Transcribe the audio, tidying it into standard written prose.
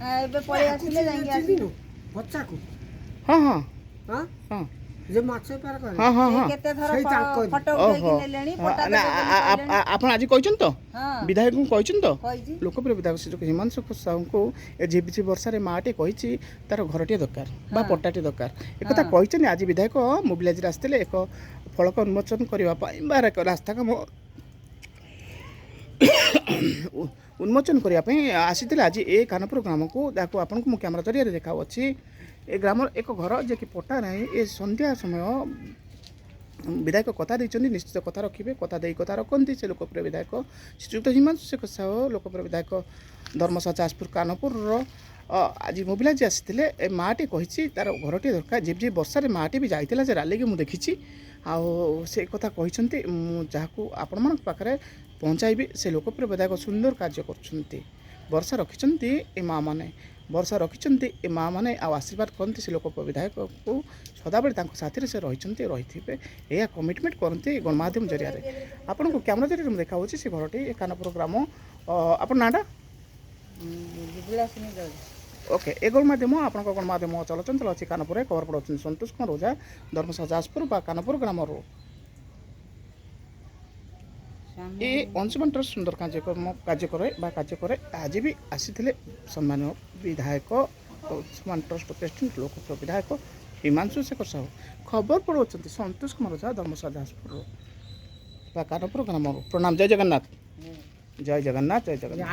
ଏବେ ପଳେଇ ଆସିଲେ ଯାଇକି ଆସିଲୁ ବଚାକୁ ହଁ ହଁ ହଁ ହଁ ଯେ ମାଛ ବେପାର କରେ ହଁ ହଁ ହଁ କେତେ ଥର ସେଇ ତାଙ୍କରି। ଫଟୋ ଓହୋ ଉଠେଇକି ନେଲେଣି ପଟା ନା, ଦେଲେଣି ଆପଣ ଆଜି କହିଛନ୍ତି ତ ହଁ ବିଧାୟକଙ୍କୁ କହିଛନ୍ତି ତ କହିଛି ଲୋକପ୍ରିୟ ବିଧାୟକ ଶ୍ରୀ ହିମାଂଶୁ ସାହୁଙ୍କୁ ଏ ଝିପିଝିପି ବର୍ଷାରେ ମାଆଟେ କହିଛି ତାର ଘରଟିଏ ଦରକାର ବା ହଁ। ପଟ୍ଟାଟିଏ ଦରକାର ଏକଥା ହଁ। କହିଛନ୍ତି। ଆଜି ବିଧାୟକ ମୋବିଲାଇଜରେ ଆସିଥିଲେ ଏକ ଫଳକ ଉନ୍ମୋଚନ କରିବା ପାଇଁ ବା ଏକ ରାସ୍ତା କାମ ଉନ୍ମୋଚନ କରିବା ପାଇଁ ଆସିଥିଲେ ଆଜି ଏ କାନପୁର ଗ୍ରାମକୁ, ଯାହାକୁ ଆପଣଙ୍କୁ ମୁଁ କ୍ୟାମେରା ଜରିଆରେ ଦେଖାଉଛି। ଏ ଗ୍ରାମର ଏକ ଘର ଯେ କି ପଟ୍ଟା ନାହିଁ। ଏ ସନ୍ଧ୍ୟା ସମୟ ବିଧାୟକ କଥା ଦେଇଛନ୍ତି, ନିଶ୍ଚିତ କଥା ରଖିବେ, କଥା ଦେଇ କଥା ରଖନ୍ତି। ସେ ଲୋକପ୍ରିୟ ବିଧାୟକ ଶ୍ରୀଯୁକ୍ତ ହିମାଂଶୁ ଶେଖର ସାହୁ ଲୋକପ୍ରିୟ ବିଧାୟକ ଧର୍ମଶାଳା ଯାଜପୁର କାନପୁରର ଆଜି ମୋବିଲାଇଜ ଆସିଥିଲେ। ଏ ମାଆଟି କହିଛି ତାର ଘରଟିଏ ଦରକାର। ଝିପଝିପି ବର୍ଷାରେ ମାଆଟି ବି ଯାଇଥିଲା ଯେ ରାଲିକି ମୁଁ ଦେଖିଛି। ଆଉ ସେ କଥା କହିଛନ୍ତି, ମୁଁ ଯାହାକୁ ଆପଣମାନଙ୍କ ପାଖରେ ପହଞ୍ଚାଇବି। ସେ ଲୋକପ୍ରିୟ ବିଧାୟକ ସୁନ୍ଦର କାର୍ଯ୍ୟ କରୁଛନ୍ତି। ବର୍ଷା ରଖିଛନ୍ତି ଏ ମାଆମାନେ, ବର୍ଷା ରଖିଛନ୍ତି ଏ ମାଆମାନେ, ଆଉ ଆଶୀର୍ବାଦ କରନ୍ତି ସେ ଲୋକପ୍ରିୟ ବିଧାୟକକୁ। ସଦାବେଳେ ତାଙ୍କ ସାଥିରେ ସେ ରହିଛନ୍ତି, ରହିଥିବେ, ଏହା କମିଟମେଣ୍ଟ କରନ୍ତି ଗଣମାଧ୍ୟମ ଜରିଆରେ। ଆପଣଙ୍କୁ କ୍ୟାମେରା ଜରିଆରେ ମୁଁ ଦେଖାଉଛି ସେ ଘରଟି ଏ କାନପୁର ଗ୍ରାମ। ଆପଣ ନାଁଟା ବିଳାସିନୀ ଦଳ ଓକେ। ଏ ଗଣମାଧ୍ୟମ ଆପଣଙ୍କ ଗଣମାଧ୍ୟମ ଚଳଚଞ୍ଚଳ ଅଛି କାନପୁରରେ। ଖବର ପଠାଉଛନ୍ତି ସନ୍ତୋଷ କୁମାର ଓଝା, ଧର୍ମଶାଳା ଯାଜପୁର ବା କାନପୁର ଗ୍ରାମରୁ। ଏ ଅଂଶୁମାନ ଟ୍ରଷ୍ଟ ସୁନ୍ଦର କାର୍ଯ୍ୟ କରେ। ଆଜି ବି ଆସିଥିଲେ ସମ୍ମାନୀୟ ବିଧାୟକ ଅଂଶୁମାନ ଟ୍ରଷ୍ଟ ପ୍ରେସିଡେଣ୍ଟ ଲୋକପ୍ରିୟ ବିଧାୟକ ହିମାଂଶୁ ଶେଖର ସାହୁ। ଖବର ପଠାଉଛନ୍ତି ସନ୍ତୋଷ କୁମାର ଓଝା, ଧର୍ମଶାଳା ଯାଜପୁରରୁ ବା କାନପୁର ଗ୍ରାମରୁ। ପ୍ରଣାମ। ଜୟ ଜଗନ୍ନାଥ, ଜୟ ଜଗନ୍ନାଥ, ଜୟ ଜଗନ୍ନାଥ।